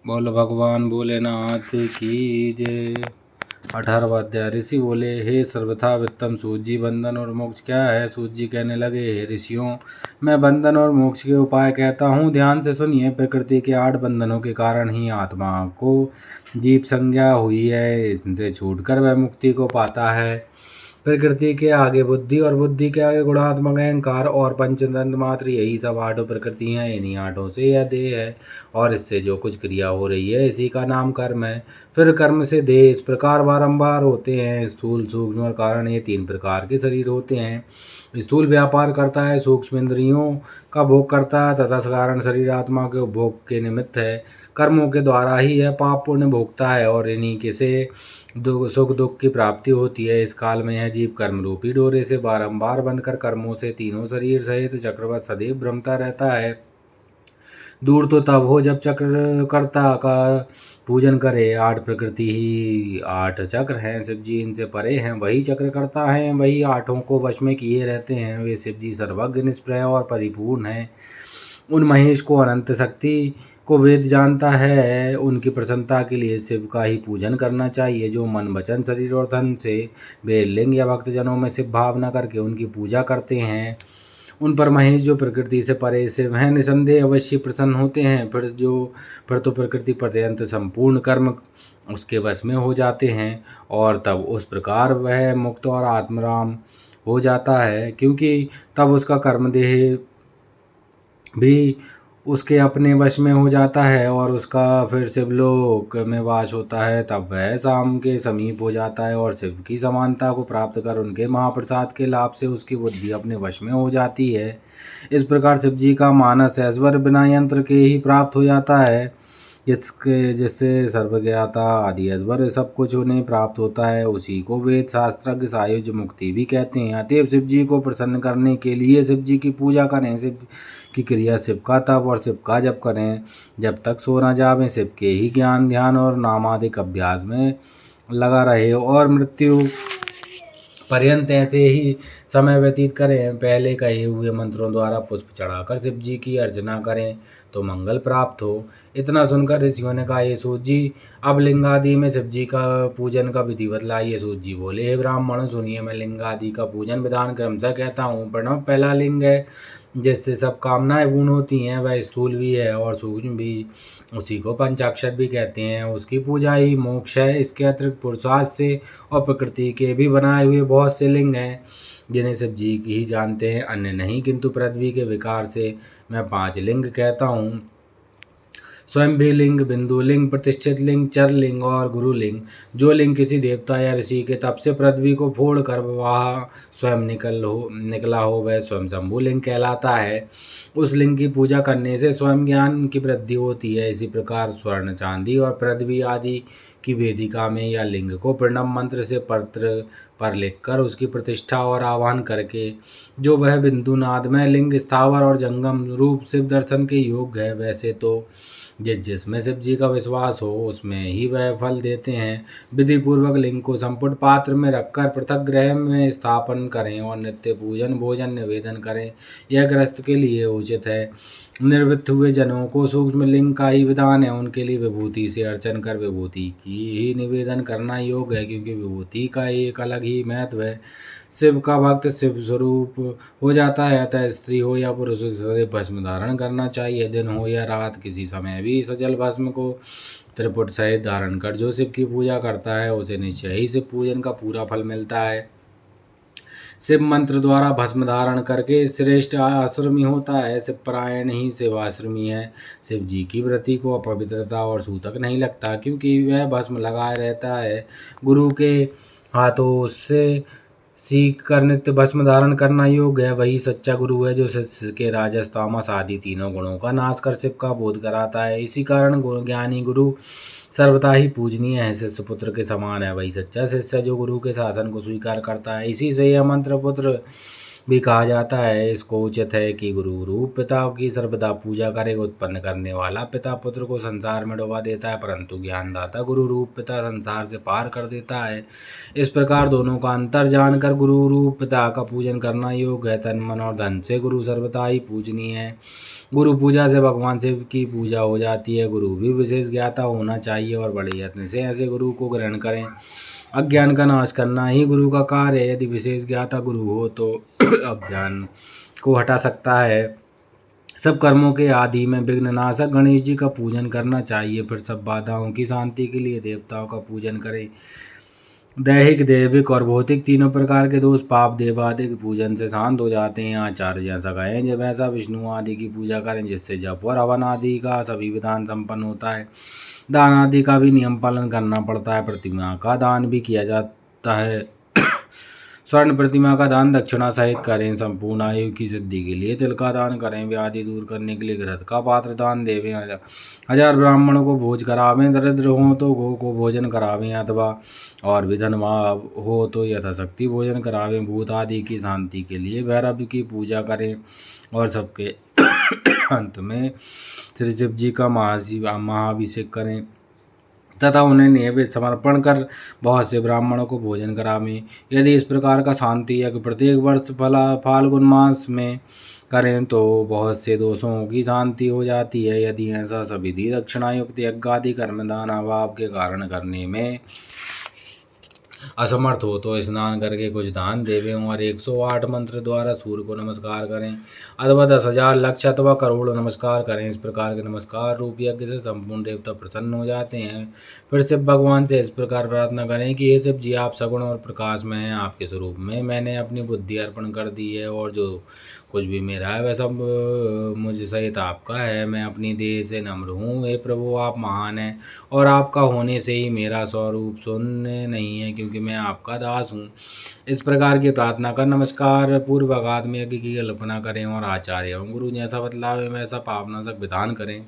बोल भगवान भोलेनाथ की जय। 18वां अध्याय। ऋषि बोले, हे सर्वथा वित्तम सूत जी, बंधन और मोक्ष क्या है। सूत जी कहने लगे, हे ऋषियों, मैं बंधन और मोक्ष के उपाय कहता हूँ, ध्यान से सुनिए। प्रकृति के 8 बंधनों के कारण ही आत्मा को जीव संज्ञा हुई है, इनसे छूटकर वह मुक्ति को पाता है। प्रकृति के आगे बुद्धि और बुद्धि के आगे गुणात्मक अहंकार और पंचतंत्र मात्र, यही सब 8 प्रकृतियां। इन्हीं 8 से यह देह है और इससे जो कुछ क्रिया हो रही है, इसी का नाम कर्म है। फिर कर्म से देह इस प्रकार बारंबार होते हैं। स्थूल, सूक्ष्म और कारण, ये 3 प्रकार के शरीर होते हैं। स्थूल व्यापार करता है, सूक्ष्म इंद्रियों का भोग करता है तथा कारण शरीर आत्मा के उपभोग के निमित्त है। कर्मों के द्वारा ही यह पाप पुण्य भोगता है और इन्हीं के से सुख दुख की प्राप्ति होती है। इस काल में यह जीव कर्म रूपी डोरे से बारंबार बंधकर कर्मों से तीनों शरीर सहित चक्रवत सदैव भ्रमता रहता है। दूर तो तब हो जब चक्रकर्ता का पूजन करे। 8 प्रकृति ही 8 चक्र हैं, शिव जी इनसे परे हैं, वही चक्रकर्ता हैं, वही 8 को वश में किए रहते हैं। वे शिव जी सर्वज्ञ, निष्प्रय और परिपूर्ण हैं। उन महेश को, अनंत शक्ति को वेद जानता है। उनकी प्रसन्नता के लिए शिव का ही पूजन करना चाहिए। जो मन, वचन, शरीर और धन से वे लिंग या भक्तजनों में शिव भावना करके उनकी पूजा करते हैं, उन पर महेश जो प्रकृति से परे शिव हैं, निसंदेह अवश्य प्रसन्न होते हैं। फिर तो प्रकृति पर्यंत संपूर्ण कर्म उसके वश में हो जाते हैं और तब उस प्रकार वह मुक्त और आत्मराम हो जाता है, क्योंकि तब उसका कर्मदेह भी उसके अपने वश में हो जाता है और उसका फिर शिवलोक में वास होता है। तब वह शाम के समीप हो जाता है और शिव की समानता को प्राप्त कर उनके महाप्रसाद के लाभ से उसकी बुद्धि अपने वश में हो जाती है। इस प्रकार शिव जी का मानस ऐश्वर्य बिना यंत्र के ही प्राप्त हो जाता है, जिससे सर्वज्ञता आदि ऐश्वर्य सब कुछ उन्हें प्राप्त होता है। उसी को वेद शास्त्रज्ञ सायुज्य मुक्ति भी कहते हैं। अतएव शिव जी को प्रसन्न करने के लिए शिव जी की पूजा करें, शिव की क्रिया, शिव का तप और शिव का जप करें जब तक सो न जावें। शिव के ही ज्ञान, ध्यान और नामादिक अभ्यास में लगा रहे और मृत्यु पर्यंत ऐसे ही समय व्यतीत करें। पहले कहे हुए मंत्रों द्वारा पुष्प चढ़ाकर शिव जी की अर्चना करें तो मंगल प्राप्त हो। इतना सुनकर ऋषियों ने कहा, ये सूत जी, अब लिंगादि में शिव जी का पूजन का विधि बतलाइए। सूत जी बोले, हे ब्राह्मण सुनिए, मैं लिंगादि का पूजन विधान क्रमशः कहता हूँ। प्रणव पहला लिंग है, जिससे सब कामनाएं पूर्ण होती हैं। वह स्थूल भी है और सूक्ष्म भी, उसी को पंचाक्षर भी कहते हैं। उसकी पूजा ही मोक्ष है। इसके अतिरिक्त पुरुषार्थ से और प्रकृति के भी बनाए हुए बहुत से लिंग हैं, जिन्हें शिव जी ही जानते हैं, अन्य नहीं। किंतु पृथ्वी के विकार से मैं 5 लिंग कहता हूँ, स्वयं भी लिंग, बिंदु लिंग, प्रतिष्ठित लिंग, चर लिंग और गुरु लिंग। जो लिंग किसी देवता या ऋषि के तप से पृथ्वी को फोड़ कर वह स्वयं निकला हो, वह स्वयं शंभु लिंग कहलाता है। उस लिंग की पूजा करने से स्वयं ज्ञान की वृद्धि होती है। इसी प्रकार स्वर्ण, चांदी और पृथ्वी आदि की वेदिका में या लिंग को प्रणव मंत्र से पत्र पर लिखकर उसकी प्रतिष्ठा और आह्वान करके, जो वह बिंदु नाद में लिंग स्थावर और जंगम रूप शिव दर्शन के योग्य है। वैसे तो जिसमें शिव जी का विश्वास हो उसमें ही वह फल देते हैं। विधि पूर्वक लिंग को संपुट पात्र में रखकर पृथक ग्रह में स्थापन करें और नित्य पूजन भोजन निवेदन करें, यह गृहस्थ के लिए उचित है। निवृत्त हुए जनों को सूक्ष्म लिंग का ही विधान है। उनके लिए विभूति से अर्चन कर विभूति की ही निवेदन करना योग्य है, क्योंकि विभूति का एक अलग ही महत्व है। शिव का भक्त शिव स्वरूप हो जाता है। अतः स्त्री हो या पुरुष, सदैव भस्म धारण करना चाहिए। दिन हो या रात, किसी समय भी सजल भस्म को त्रिपुट सहित धारण कर जो शिव की पूजा करता है, उसे निश्चय ही शिव पूजन का पूरा फल मिलता है। शिव मंत्र द्वारा भस्म धारण करके श्रेष्ठ आश्रमी होता है। शिव परायण ही शिव आश्रमी है। शिव जी की व्रति को अपवित्रता और सूतक नहीं लगता, क्योंकि वह भस्म लगाए रहता है। गुरु के हाथों से सीख कर नित्य भस्म धारण करना योग्य है। वही सच्चा गुरु है, जो शिष्य के राजस, तामस आदि तीनों गुणों का नाश कर शिव का बोध कराता है। इसी कारण ज्ञानी गुरु सर्वथा ही पूजनीय है, शिष्य पुत्र के समान है। वही सच्चा शिष्य जो गुरु के शासन को स्वीकार करता है। इसी से यह मंत्र पुत्र भी कहा जाता है। इसको उचित है कि गुरु रूप पिता की सर्वदा पूजा करे। उत्पन्न करने वाला पिता पुत्र को संसार में डुबा देता है, परंतु ज्ञानदाता गुरु रूप पिता संसार से पार कर देता है। इस प्रकार दोनों का अंतर जानकर गुरु रूप पिता का पूजन करना योग्य है। तन मन और धन से गुरु सर्वदा ही पूजनीय है। गुरु पूजा से भगवान शिव की पूजा हो जाती है। गुरु भी विशेष ज्ञाता होना चाहिए और बड़े यत्न से ऐसे गुरु को ग्रहण करें। अज्ञान का नाश करना ही गुरु का कार्य है। यदि विशेष ज्ञाता गुरु हो तो अज्ञान को हटा सकता है। सब कर्मों के आदि में विघ्न नाशक गणेश जी का पूजन करना चाहिए। फिर सब बाधाओं की शांति के लिए देवताओं का पूजन करें। दैहिक, दैविक और भौतिक तीनों प्रकार के दोष पाप देवादिक पूजन से शांत हो जाते हैं। आचार्य जैसा कहें जब ऐसा विष्णु आदि की पूजा करें, जिससे जप और हवन आदि का सभी विधान संपन्न होता है। दान आदि का भी नियम पालन करना पड़ता है। प्रतिमा का दान भी किया जाता है। स्वर्ण प्रतिमा का दान दक्षिणा सहित करें। संपूर्ण आयु की सिद्धि के लिए तिल का दान करें। व्याधि दूर करने के लिए घृत का पात्र दान देवें। 1000 ब्राह्मणों को भोज करावें। दरिद्र हो तो गो को भोजन करावें, अथवा और भी धनवान हो तो यथाशक्ति भोजन करावें। भूत आदि की शांति के लिए भैरव की पूजा करें और सबके अंत में श्री शिव जी का महाअभिषेक करें तथा उन्हें नैवेद्य समर्पण कर बहुत से ब्राह्मणों को भोजन करावें। यदि इस प्रकार का शांति यज्ञ प्रत्येक वर्ष फाल्गुन मास में करें तो बहुत से दोषों की शांति हो जाती है। यदि ऐसा सविधि दक्षिणायुक्त यज्ञ आदि कर्मदान अभाव के कारण करने में असमर्थ हो तो स्नान करके कुछ दान देवें और 108 मंत्र द्वारा सूर्य को नमस्कार करें, अथवा 10,000 लक्ष अथवा करोड़ नमस्कार करें। इस प्रकार के नमस्कार रूप यज्ञ से संपूर्ण देवता प्रसन्न हो जाते हैं। फिर शिव भगवान से इस प्रकार प्रार्थना करें कि हे शिव जी, आप सगुण और प्रकाश में हैं। आपके स्वरूप में मैंने अपनी बुद्धि अर्पण कर दी है और जो कुछ भी मेरा है वह सब मुझ सहित आपका है। मैं अपनी देह से नम्र हूँ। हे प्रभु, आप महान हैं और आपका होने से ही मेरा स्वरूप शून्य नहीं है, क्योंकि मैं आपका दास हूँ। इस प्रकार की प्रार्थना कर नमस्कार पूर्वक आत्म यज्ञ की कल्पना करें और आचार्य एवं गुरु जैसा बतलावे वैसा पापनाशक विधान करें।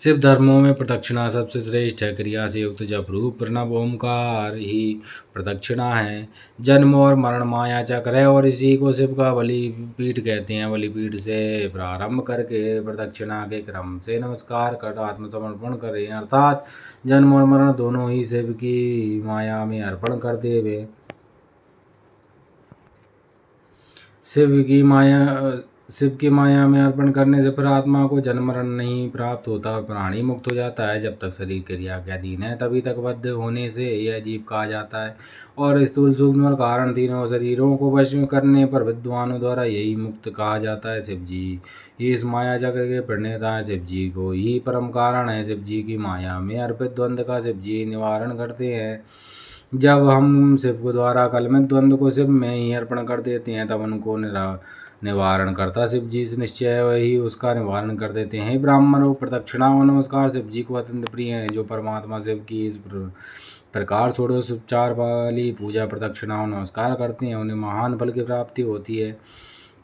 शिव धर्मों में प्रदक्षिणा सबसे श्रेष्ठ है। क्रिया से युक्त जप रूप प्रणव ओमकार ही प्रदक्षिणा है। जन्म और मरण माया चक्र है और इसी को शिव का बलिपीठ कहते हैं। बलिपीठ से प्रारंभ करके प्रदक्षिणा के क्रम से नमस्कार कर आत्मसमर्पण करें, अर्थात जन्म और मरण दोनों ही शिव की माया में अर्पण कर देवे। शिव की माया में अर्पण करने से फिर आत्मा को जन्म मरण नहीं प्राप्त होता, प्राणी मुक्त हो जाता है। जब तक शरीर क्रिया के अधीन है तभी तक बद्ध होने से यह जीव कहा जाता है। और स्थूल सूक्ष्म और कारण तीनों शरीरों को वश में करने पर विद्वानों द्वारा यही मुक्त कहा जाता है। शिव जी ही इस माया चक्र के प्रणेता है। शिव जी को ही परम कारण है। शिव जी की माया में अर्पित द्वंद्व का शिव जी निवारण करते हैं। जब हम शिव को द्वारा कलमित द्वंद्व को शिव में ही अर्पण कर देते हैं तब उनको निवारण करता शिव जी से निश्चय वही उसका निवारण कर देते हैं। ब्राह्मणों प्रदक्षिणा और नमस्कार शिव जी को अत्यंत प्रिय है। जो परमात्मा शिव की इस प्रकार षोडशोपचार वाली पूजा प्रदक्षिणा और नमस्कार करते हैं उन्हें महान फल की प्राप्ति होती है।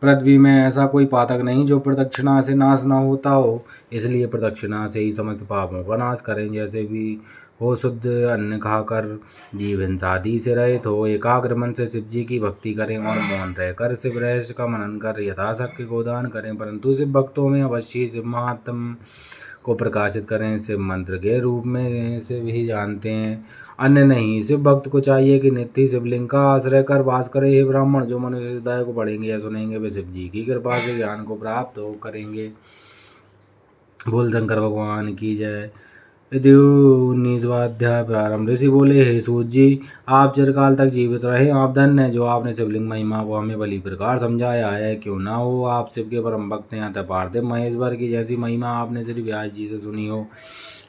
पृथ्वी में ऐसा कोई पातक नहीं जो प्रदक्षिणा से नाश न होता हो, इसलिए प्रदक्षिणा से ही समस्त पापों का नाश करें। जैसे भी हो शुद्ध अन्न खाकर जीव हिंसादि से रहित हो, एकाग्र मन से शिव जी की भक्ति करें और मौन रहकर शिव रहस्य का मनन कर यथाशक्ति गोदान करें। परंतु शिव भक्तों में अवश्य शिव महात्म को प्रकाशित करें। शिव मंत्र के रूप में शिव ही जानते हैं, अन्य नहीं। शिव भक्त को चाहिए कि नित्य शिवलिंग का आश्रय कर वास करे। हे ब्राह्मण, जो मनुष्य हृदय को पढ़ेंगे या सुनेंगे वे शिव जी की कृपा से ज्ञान को प्राप्त हो करेंगे। बोल शंकर भगवान की जय। 19वां अध्याय प्रारंभ। ऋषि बोले, हे सूत जी, आप चिरकाल तक जीवित रहे। आप धन्य हैं जो आपने शिवलिंग महिमा को हमें भली प्रकार समझाया है। क्यों ना हो आप शिव के परम भक्त हैं, अतः पार्थिव महेश्वर की जैसी महिमा आपने श्री व्यास जी से सुनी हो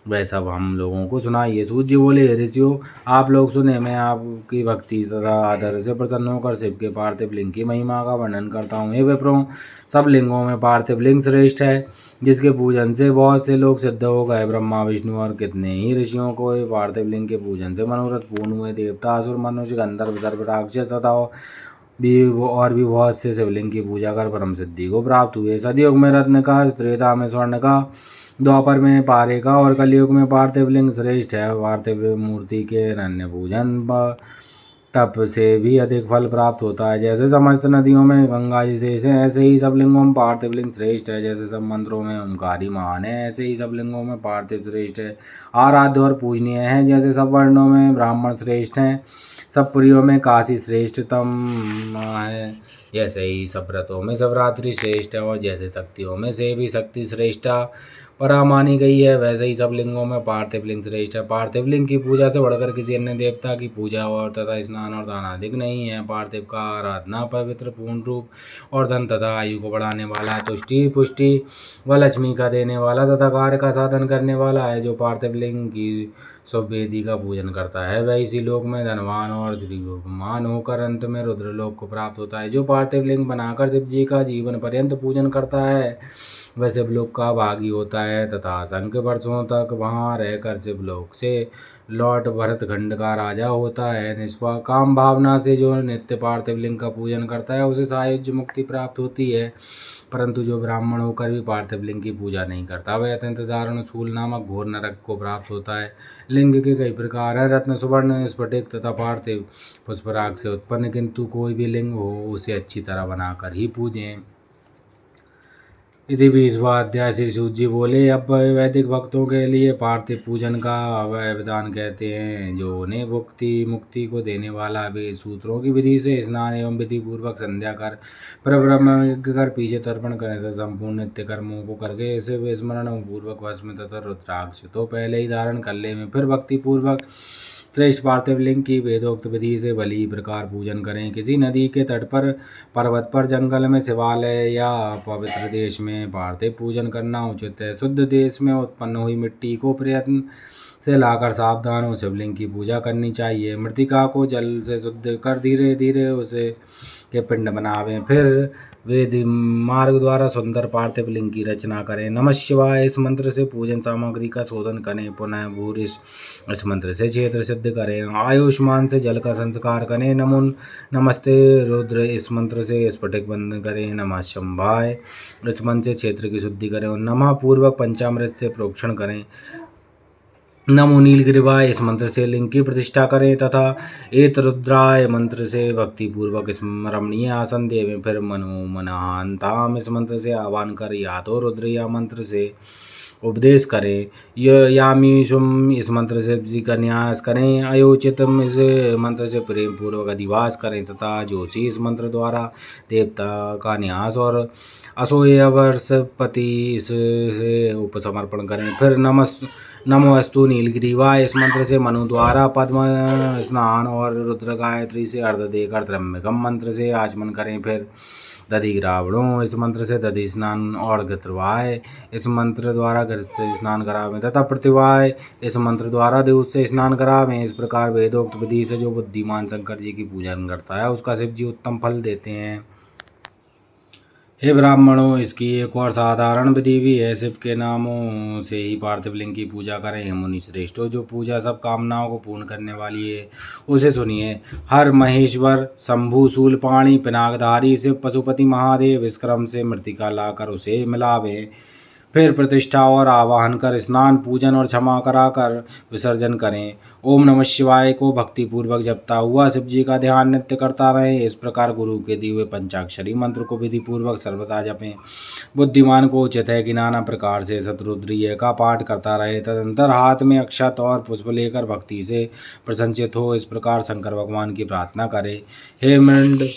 वह सब हम लोगों को सुनाइए। सूत जी बोले, हे ऋषियों, आप लोग सुने। मैं आपकी भक्ति तथा आदर से प्रसन्न होकर शिव के पार्थिव लिंग की महिमा का वर्णन करता हूँ। हे विप्रों, सब लिंगों में पार्थिव लिंग श्रेष्ठ है, जिसके पूजन से बहुत से लोग सिद्ध हो गए। ब्रह्मा विष्णु और कितने ही ऋषियों को पार्थिव लिंग के पूजन से मनोरथ पूर्ण हुए। देवता असुर मनुष्य गंधर्व सर्प राक्षस तथा और भी बहुत से शिवलिंग की पूजा कर परम सिद्धि को प्राप्त हुए। सतयुग में रत्न का, त्रेता में स्वर्ण का, द्वापर में पारे का और कलयुग में पार्थिव लिंग श्रेष्ठ है। पार्थिव मूर्ति के अनन्य पूजन तप से भी अधिक फल प्राप्त होता है। जैसे समस्त नदियों में गंगा जी श्रेष्ठ है, ऐसे ही सब लिंगों में पार्थिव लिंग श्रेष्ठ है। जैसे सब मंत्रों में ओंकार ही महान है, ऐसे ही सब लिंगों में पार्थिव श्रेष्ठ है। आराध्य और पूजनीय है, जैसे सब वर्णों में ब्राह्मण श्रेष्ठ हैं, सब पुरियों में काशी श्रेष्ठतम है। जैसे ही सब व्रतों में शिवरात्रि श्रेष्ठ है, और जैसे शक्तियों में से भी शक्ति श्रेष्ठा परा मानी गई है, वैसे ही सब लिंगों में पार्थिव लिंग श्रेष्ठ है। पार्थिव लिंग की पूजा से बढ़कर किसी अन्य देवता की पूजा और तथा स्नान और दान अधिक नहीं है। पार्थिव का आराधना पवित्र, पूर्ण रूप और धन तथा आयु को बढ़ाने वाला है, तुष्टि पुष्टि व लक्ष्मी का देने वाला तथा कार्य का साधन करने वाला है। जो पार्थिव लिंग की सब वेदी का पूजन करता है, वह इसी लोक में धनवान और श्रीमान होकर अंत में रुद्रलोक को प्राप्त होता है। जो पार्थिव लिंग बनाकर शिव जी का जीवन पर्यंत पूजन करता है, वह शिवलोक का भागी होता है तथा असंख्य वर्षों तक वहाँ रहकर शिवलोक से लौट भरतखंड का राजा होता है। निष्काम भावना से जो नित्य पार्थिव लिंग का पूजन करता है, उसे सायुज्य मुक्ति प्राप्त होती है। परंतु जो ब्राह्मण होकर भी पार्थिव लिंग की पूजा नहीं करता, वह अत्यंत दारुण शूल नामक घोर नरक को प्राप्त होता है। लिंग के कई प्रकार हैं, रत्न, सुवर्ण, स्फटिक तथा पार्थिव पुष्पराग से उत्पन्न, किंतु कोई भी लिंग हो उसे अच्छी तरह बनाकर ही पूजें। यदि 20वां अध्याय श्री सूत जी बोले, अब वैदिक भक्तों के लिए पार्थिव पूजन का विधान कहते हैं, जो उन्हें मुक्ति को देने वाला वे सूत्रों की विधि से स्नान एवं विधि पूर्वक संध्या कर परब्रह्म यज्ञ कर पीछे तर्पण करें तथा संपूर्ण नित्य कर्मों को करके इसे स्मरण पूर्वक भस्म तथा रुद्राक्ष तो पहले ही धारण कर ले में, फिर भक्ति पूर्वक श्रेष्ठ पार्थिव लिंग की वेदोक्त विधि से भली प्रकार पूजन करें। किसी नदी के तट पर, पर्वत पर, जंगल में, शिवालय या पवित्र देश में पार्थिव पूजन करना उचित है। शुद्ध देश में उत्पन्न हुई मिट्टी को प्रयत्न से लाकर सावधान हो शिवलिंग की पूजा करनी चाहिए। मृतिका को जल से शुद्ध कर धीरे धीरे उसे के पिंड बनावें, फिर वेद मार्ग द्वारा सुंदर पार्थिव लिंग की रचना करें। नमः शिवाय इस मंत्र से पूजन सामग्री का शोधन करें। पुनः भूरिश इस मंत्र से क्षेत्र सिद्ध करें। आयुष्मान से जल का संस्कार करें। नमो नमस्ते रुद्र इस मंत्र से स्फटिक बंद करें। नमः शंभाय इस मंत्र से क्षेत्र की शुद्धि करें और नमः पूर्वक पंचामृत से प्रोक्षण करें। नमो नीलगिरिवाय इस मंत्र से लिंग की प्रतिष्ठा करें तथा एत रुद्राय मंत्र से भक्ति पूर्वक स्मरणीय आसन देवें। फिर मनो मनाहंताम इस मंत्र से आह्वान कर या तो रुद्र या मंत्र से उपदेश करें। यामीशुम इस मंत्र से जी का न्यास करें। अयोचितम इस मंत्र से प्रेम पूर्वक अधिवास करें तथा जोशी इस मंत्र द्वारा देवता का न्यास और असोयवर्षपति इससे उपसमर्पण करें। फिर नमोस्तु नीलगिरीवाय इस मंत्र से मनु द्वारा पद्म स्नान और रुद्र गायत्री से अर्ध देकर त्र्यंबकम मंत्र से आचमन करें। फिर दधि ग्रावणों इस मंत्र से दधि स्नान और गत्रवाय इस मंत्र द्वारा घर से स्नान करावें तथा प्रतिवाय इस मंत्र द्वारा दूध से स्नान करावें। इस प्रकार वेदोक्त विधि से जो बुद्धिमान शंकर जी की पूजन करता है, उसका शिव जी उत्तम फल देते हैं। हे ब्राह्मणों, इसकी एक और साधारण विधि भी है। शिव के नामों से ही पार्थिव लिंग की पूजा करें। मुनि श्रेष्ठों, जो पूजा सब कामनाओं को पूर्ण करने वाली है, उसे सुनिए। हर महेश्वर, शंभु, शूलपाणी, पिनाकधारी शिव, पशुपति महादेव इस क्रम से मृतिका लाकर उसे मिलावे। फिर प्रतिष्ठा और आवाहन कर स्नान, पूजन और क्षमा कराकर विसर्जन करें। ओम नमः शिवाय को भक्ति पूर्वक जपता हुआ शिव जी का ध्यान नित्य करता रहे। इस प्रकार गुरु के दिए हुए पंचाक्षरी मंत्र को विधि पूर्वक सर्वदा जपें। बुद्धिमान को उचित है कि नाना प्रकार से शतरुद्रीय का पाठ करता रहे। तदंतर हाथ में अक्षत और पुष्प लेकर भक्ति से प्रसन्नचित हो इस प्रकार शंकर भगवान की प्रार्थना करे। हे मृड,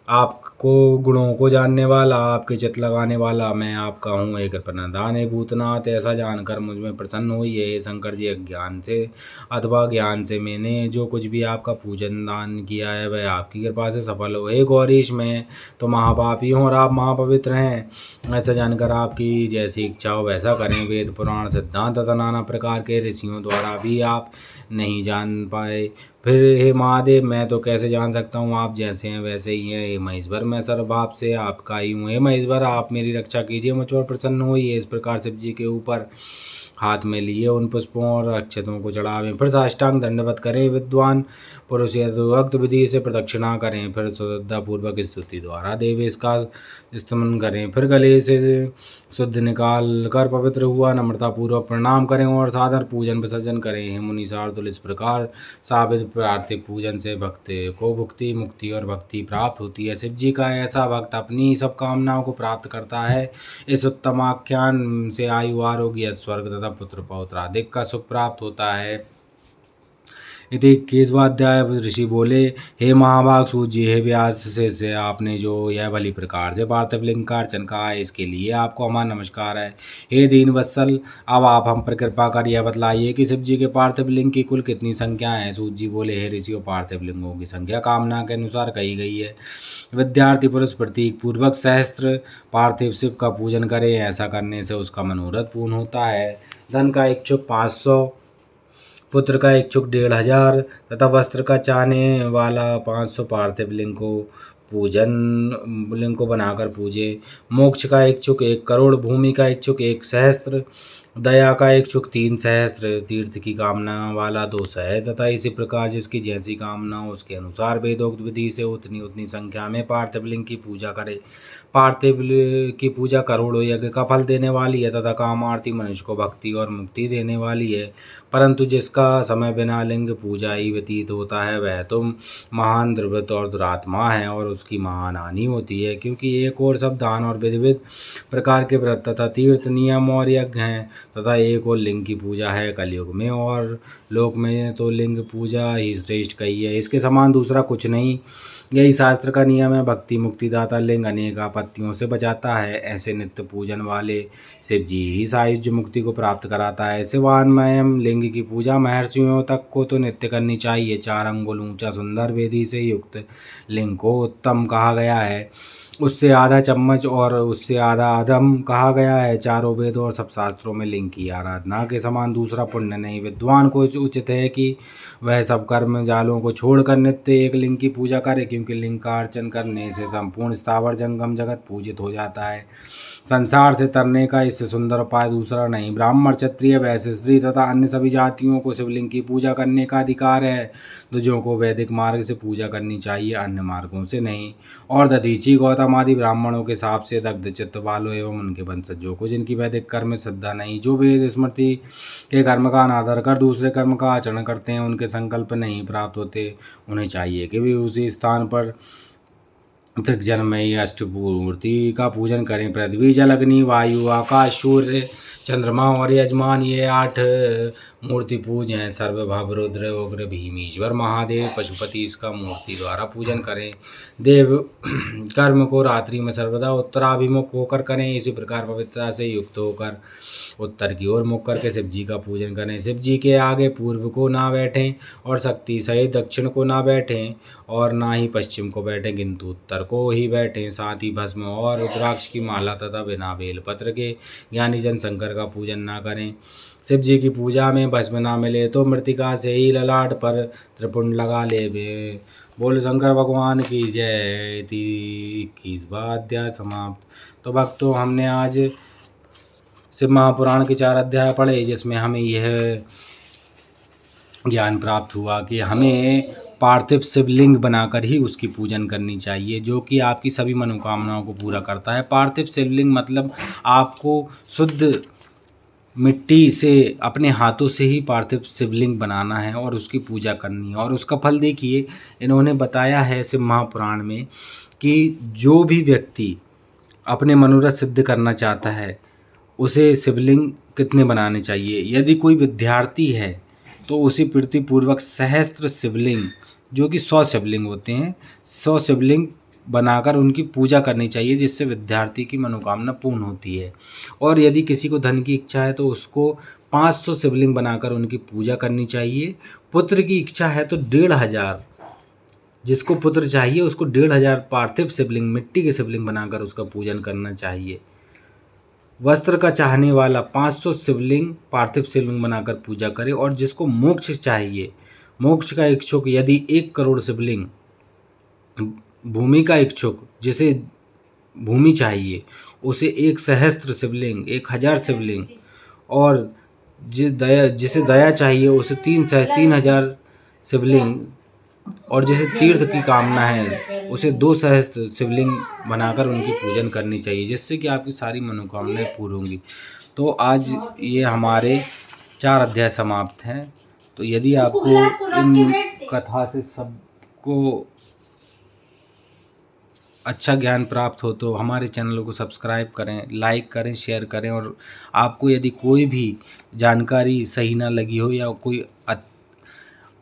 आपको गुणों को जानने वाला, आपके चित लगाने वाला मैं आपका हूँ। एक प्रधान है भूतनाथ, ऐसा जानकर मुझ में प्रसन्न हुई है। शंकर जी, अज्ञान से अथवा ज्ञान से मैंने जो कुछ भी आपका पूजन दान किया है, वह आपकी कृपा से सफल हो। हे गौरीश, मैं तो महापापी हूँ और आप महापवित्र हैं। ऐसा जानकर आपकी जैसी इच्छा हो वैसा करें। वेद पुराण सिद्धांत तथा नाना प्रकार के ऋषियों द्वारा भी आप नहीं जान पाए, फिर हे महादेव, मैं तो कैसे जान सकता हूँ? आप जैसे हैं वैसे ही हैं। हे महेश्वर, मैं सर्वभाव से आपका ही हूँ। हे महेश्वर, आप मेरी रक्षा कीजिए, मुझ पर प्रसन्न होइए। इस प्रकार शिव जी के ऊपर हाथ में लिए उन पुष्पों और अक्षतों को चढ़ावें। फिर साष्टांग दंडवत करें। विद्वान पुरुष यथोक्त विधि से प्रदक्षिणा करें। फिर श्रद्धापूर्वक स्तुति द्वारा देवेश का स्तमन करें। फिर गले से शुद्ध निकाल कर पवित्र हुआ नम्रतापूर्वक प्रणाम करें और सादर पूजन विसर्जन करें। हे मुनि शार्दुल, इस प्रकार साविध प्रार्थिक पूजन से भक्त को भुक्ति मुक्ति और भक्ति प्राप्त होती है। शिव जी का ऐसा भक्त अपनी सब कामनाओं को प्राप्त करता है। इस उत्तम आख्यान से आयु आरोग्य स्वर्ग तथा पुत्र पौत्र आदि का सुख प्राप्त होता है। इति 21वाध्याय। ऋषि बोले, हे महाभाग सूत जी, हे व्यास से आपने जो यह भली प्रकार से पार्थिव लिंग का अर्चन कहा है, इसके लिए आपको हमारा नमस्कार है। हे दीन वत्सल, अब आप हम पर कृपा कर यह बतलाइए कि शिव जी के पार्थिव लिंग की कुल कितनी संख्या है। सूत जी बोले, हे ऋषियों, पार्थिव लिंगों की संख्या कामना के अनुसार कही गई है। विद्यार्थी पुरुष प्रतीक पूर्वक सहस्त्र पार्थिव शिव का पूजन करे। ऐसा करने से उसका मनोरथ पूर्ण होता है। धन का इच्छुक 500, पुत्र का इच्छुक 1500 तथा वस्त्र का चाहने वाला 500 पार्थिव लिंग को बनाकर पूजे। मोक्ष का इच्छुक 1 करोड़, भूमि का इच्छुक 1 सहस्त्र, दया का इच्छुक 3 सहस्त्र, तीर्थ की कामना वाला 2 सहस्त्र तथा इसी प्रकार जिसकी जैसी कामना हो उसके अनुसार वेदोक्त विधि से उतनी उतनी संख्या में पार्थिव लिंग की पूजा करे। पार्थिव की पूजा करोड़ों यज्ञ का फल देने वाली है तथा कामार्थी मनुष्य को भक्ति और मुक्ति देने वाली है। परंतु जिसका समय बिना लिंग पूजा ही व्यतीत होता है वह तो महान दुर्वृत्त और दुरात्मा है और उसकी महान हानि होती है। क्योंकि एक और सब दान और विविध प्रकार के व्रत तथा तीर्थ नियम और यज्ञ हैं तथा एक और लिंग की पूजा है। कलयुग में और लोक में तो लिंग पूजा ही श्रेष्ठ कही है, इसके समान दूसरा कुछ नहीं। यही शास्त्र का नियम है। भक्ति मुक्तिदाता लिंग अनेक आपत्तियों से बचाता है। ऐसे नित्य पूजन वाले शिव जी ही सायुज्य मुक्ति को प्राप्त कराता है। शिवान्मय लिंग की पूजा महर्षियों तक को तो नित्य करनी चाहिए। 4 अंगुल ऊंचा सुंदर वेदी से युक्त लिंग को उत्तम कहा गया है। उससे आधा चम्मच और उससे आधा अधम कहा गया है। चारों वेद और सब शास्त्रों में लिंग की आराधना के समान दूसरा पुण्य नहीं। विद्वान को उचित है कि वह सब कर्म जालों को छोड़कर नित्य एक लिंग की पूजा करे, क्योंकि लिंग का अर्चन करने से संपूर्ण स्थावर जंगम जगत पूजित हो जाता है। संसार से तरने का इससे सुंदर उपाय दूसरा नहीं। ब्राह्मण, क्षत्रिय, वैश्य, स्त्री तथा अन्य सभी जातियों को शिवलिंग की पूजा करने का अधिकार है। द्विजों को वैदिक मार्ग से पूजा करनी चाहिए, अन्य मार्गों से नहीं। और दधीची, गौतम आदि ब्राह्मणों के साप से दग्ध चित्त वालों एवं उनके वंशजों को जिनकी वैदिक कर्म में श्रद्धा नहीं, जो वेद स्मृति के कर्म का अनादर कर दूसरे कर्म का आचरण करते हैं, उनके संकल्प नहीं प्राप्त होते, उन्हें चाहिए कि वे उसी स्थान पर जन्मयी अष्टमूर्ति का पूजन करें। पृथ्वी, जल, अग्नि, वायु, आकाश, सूर्य, चंद्रमा और यजमान, ये 8 मूर्ति पूज हैं। सर्वभव, रुद्र, उग्र, भीम, ईश्वर, महादेव, पशुपति इसका मूर्ति द्वारा पूजन करें। देव कर्म को रात्रि में सर्वदा उत्तराभिमुख होकर करें। इसी प्रकार पवित्रता से युक्त होकर उत्तर की ओर मुख करके शिव जी का पूजन करें। शिव जी के आगे पूर्व को ना बैठें और शक्ति सहित दक्षिण को ना बैठें और ना ही पश्चिम को बैठें, किंतु उत्तर को ही बैठें। साथ ही भस्म और रुद्राक्ष की माला तथा बिना बेलपत्र के ज्ञानी जन शंकर का पूजन ना करें। शिव जी की पूजा में भस्म ना मिले तो मृतिका से ही ललाट पर त्रिपुंड लगा ले। बोल शंकर भगवान की जय। 21वां अध्याय समाप्त। तो भक्तों, हमने आज शिव महापुराण के 4 अध्याय पढ़े, जिसमें हमें यह ज्ञान प्राप्त हुआ कि हमें पार्थिव शिवलिंग बनाकर ही उसकी पूजन करनी चाहिए, जो कि आपकी सभी मनोकामनाओं को पूरा करता है। पार्थिव शिवलिंग मतलब आपको शुद्ध मिट्टी से अपने हाथों से ही पार्थिव शिवलिंग बनाना है और उसकी पूजा करनी है। और उसका फल देखिए, इन्होंने बताया है शिव महापुराण में कि जो भी व्यक्ति अपने मनोरथ सिद्ध करना चाहता है उसे शिवलिंग कितने बनाने चाहिए। यदि कोई विद्यार्थी है तो उसे प्रीतिपूर्वक सहस्त्र शिवलिंग, जो कि 100 शिवलिंग होते हैं, 100 शिवलिंग बनाकर उनकी पूजा करनी चाहिए, जिससे विद्यार्थी की मनोकामना पूर्ण होती है। और यदि किसी को धन की इच्छा है तो उसको 500 शिवलिंग बनाकर उनकी पूजा करनी चाहिए। पुत्र की इच्छा है तो 1500, जिसको पुत्र चाहिए उसको 1500 पार्थिव शिवलिंग, मिट्टी के शिवलिंग बनाकर उसका पूजन करना चाहिए। वस्त्र का चाहने वाला 500 शिवलिंग, पार्थिव शिवलिंग बनाकर पूजा करे। और जिसको मोक्ष चाहिए, मोक्ष का इच्छुक यदि 1 करोड़ शिवलिंग, भूमि का इच्छुक जिसे भूमि चाहिए उसे 1 सहस्त्र शिवलिंग, 1000 शिवलिंग, और जिसे दया चाहिए उसे 3,000 शिवलिंग, और जिसे तीर्थ की कामना है उसे 2 सहस्त्र शिवलिंग बनाकर उनकी पूजन करनी चाहिए, जिससे कि आपकी सारी मनोकामनाएं पूरी होंगी। तो आज ये हमारे 4 अध्याय समाप्त हैं। तो यदि आपको इन कथा से सबको अच्छा ज्ञान प्राप्त हो तो हमारे चैनल को सब्सक्राइब करें, लाइक करें, शेयर करें, और आपको यदि कोई भी जानकारी सही ना लगी हो या कोई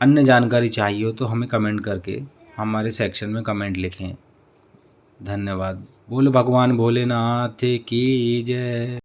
अन्य जानकारी चाहिए हो तो हमें कमेंट करके हमारे सेक्शन में कमेंट लिखें। धन्यवाद। बोलो भगवान भोलेनाथ की जय।